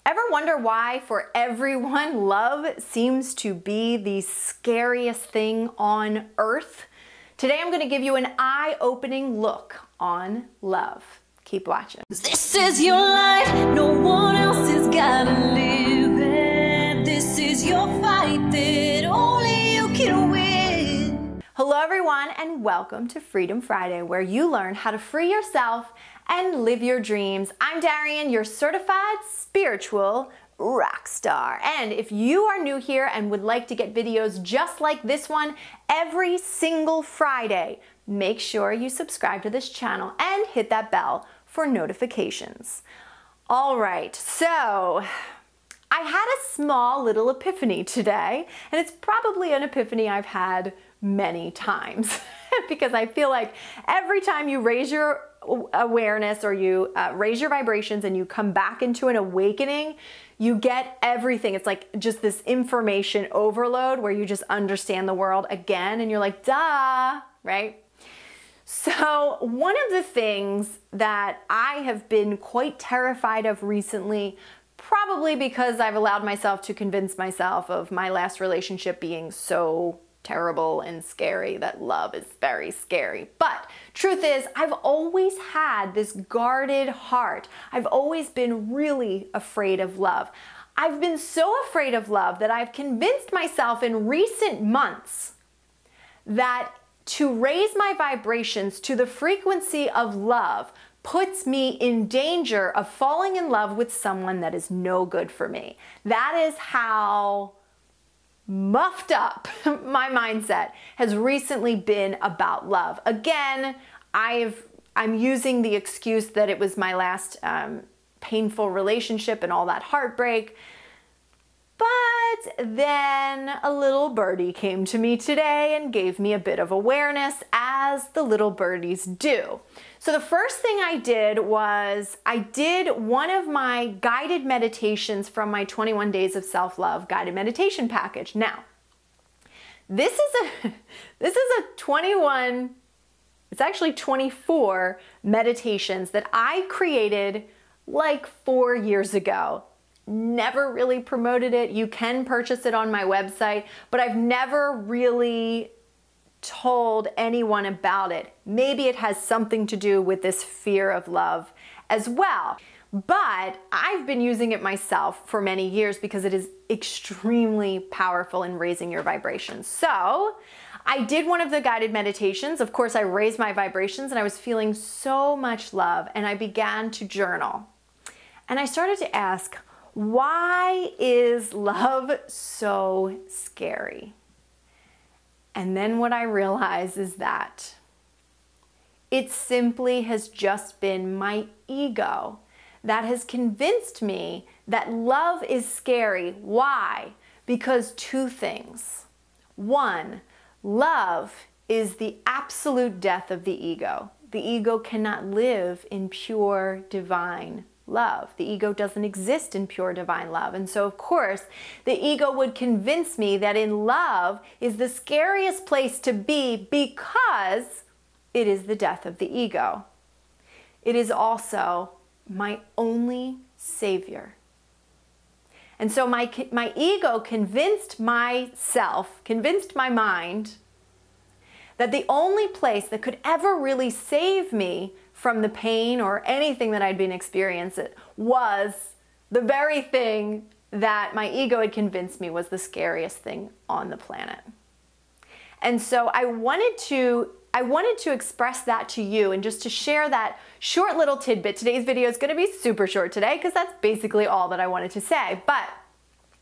Ever wonder why for everyone love seems to be the scariest thing on earth? Today I'm going to give you an eye-opening look on love. Keep watching. This is your life, no one else has gotta live it. This is your fight that only you can win. Hello everyone and welcome to Freedom Friday, where you learn how to free yourself and live your dreams. I'm Darienne, your certified spiritual rock star. And if you are new here and would like to get videos just like this one every single Friday, make sure you subscribe to this channel and hit that bell for notifications. All right, so I had a small little epiphany today, and it's probably an epiphany I've had many times because I feel like every time you raise your awareness or you raise your vibrations and you come back into an awakening, you get everything. It's like just this information overload where you just understand the world again and you're like, duh, right? So one of the things that I have been quite terrified of recently, probably because I've allowed myself to convince myself of my last relationship being so terrible and scary that love is very scary. But truth is, I've always had this guarded heart. I've always been really afraid of love. I've been so afraid of love that I've convinced myself in recent months that to raise my vibrations to the frequency of love puts me in danger of falling in love with someone that is no good for me. That is how muffed up my mindset has recently been about love. Again, I'm using the excuse that it was my last painful relationship and all that heartbreak. But then a little birdie came to me today and gave me a bit of awareness, as the little birdies do. So the first thing I did was I did one of my guided meditations from my 21 Days of Self-Love guided meditation package. Now, this is a 21, it's actually 24 meditations that I created like 4 years ago. Never really promoted it. You can purchase it on my website, but I've never really told anyone about it. Maybe it has something to do with this fear of love as well. But I've been using it myself for many years because it is extremely powerful in raising your vibrations. So I did one of the guided meditations. Of course, I raised my vibrations and I was feeling so much love, and I began to journal. And I started to ask, why is love so scary? And then what I realized is that it simply has just been my ego that has convinced me that love is scary. Why? Because two things. One, love is the absolute death of the ego. The ego cannot live in pure divine love. The ego doesn't exist in pure divine love. And so, of course, the ego would convince me that in love is the scariest place to be because it is the death of the ego. It is also my only savior. And so my ego convinced myself, convinced my mind, that the only place that could ever really save me from the pain or anything that I'd been experiencing was the very thing that my ego had convinced me was the scariest thing on the planet. And so I wanted to express that to you and just to share that short little tidbit. Today's video is going to be super short today because that's basically all that I wanted to say. But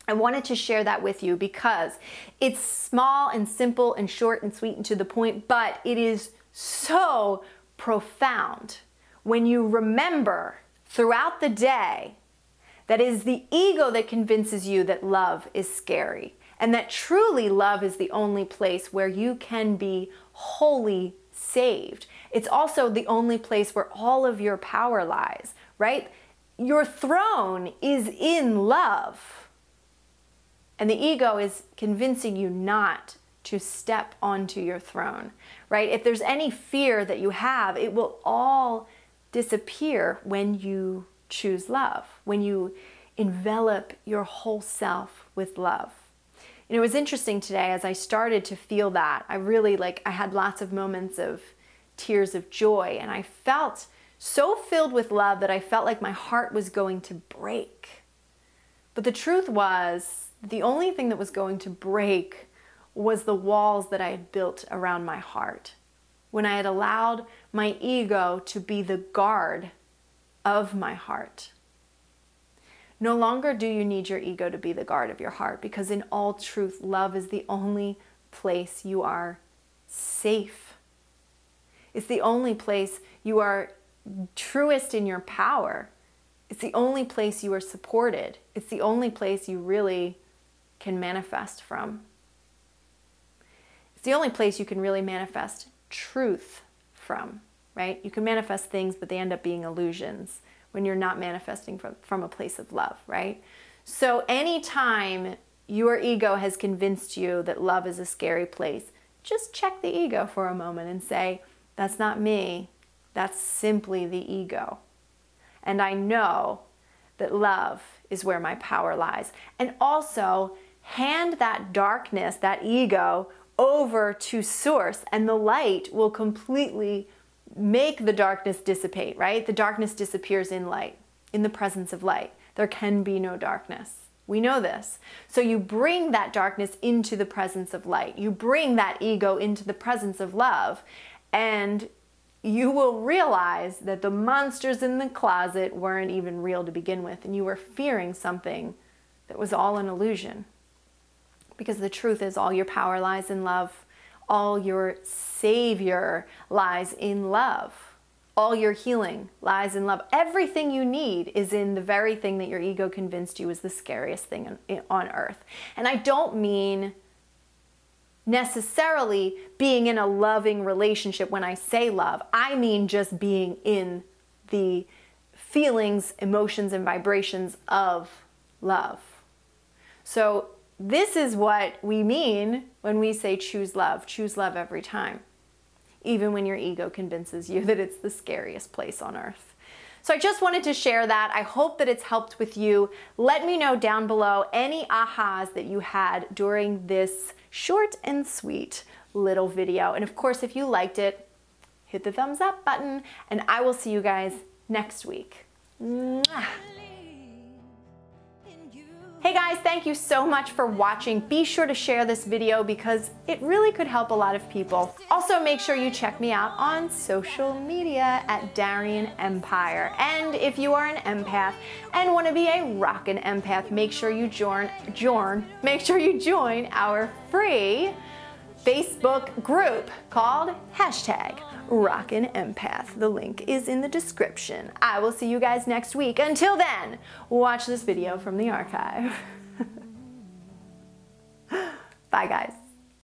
I wanted to share that with you because it's small and simple and short and sweet and to the point, but it is so profound when you remember throughout the day that it is the ego that convinces you that love is scary, and that truly love is the only place where you can be wholly saved. It's also the only place where all of your power lies, right? Your throne is in love, and the ego is convincing you not to step onto your throne, right? If there's any fear that you have, it will all disappear when you choose love, when you envelop your whole self with love. And it was interesting today as I started to feel that. I had lots of moments of tears of joy, and I felt so filled with love that I felt like my heart was going to break. But the truth was, the only thing that was going to break was the walls that I had built around my heart. When I had allowed my ego to be the guard of my heart. No longer do you need your ego to be the guard of your heart, because in all truth, love is the only place you are safe. It's the only place you are truest in your power. It's the only place you are supported. It's the only place you really can manifest from. It's the only place you can really manifest truth from, right? You can manifest things, but they end up being illusions when you're not manifesting from a place of love, right? So anytime your ego has convinced you that love is a scary place, just check the ego for a moment and say, that's not me, that's simply the ego. And I know that love is where my power lies. And also, hand that darkness, that ego, over to source, and the light will completely make the darkness dissipate, right? The darkness disappears in light, in the presence of light. There can be no darkness. We know this. So you bring that darkness into the presence of light. You bring that ego into the presence of love, and you will realize that the monsters in the closet weren't even real to begin with, and you were fearing something that was all an illusion. Because the truth is, all your power lies in love. All your savior lies in love. All your healing lies in love. Everything you need is in the very thing that your ego convinced you is the scariest thing on earth. And I don't mean necessarily being in a loving relationship when I say love. I mean just being in the feelings, emotions, and vibrations of love. So this is what we mean when we say choose love. Choose love every time, even when your ego convinces you that it's the scariest place on earth. So I just wanted to share that. I hope that it's helped with you. Let me know down below any ahas that you had during this short and sweet little video. And of course, if you liked it, hit the thumbs up button, and I will see you guys next week. Mwah. Hey guys, thank you so much for watching. Be sure to share this video because it really could help a lot of people. Also, make sure you check me out on social media at Darienne Empire. And if you are an empath and want to be a rockin' empath, make sure you join our free Facebook group called #RockinEmpath. The link is in the description. I will see you guys next week. Until then, watch this video from the archive. Bye guys.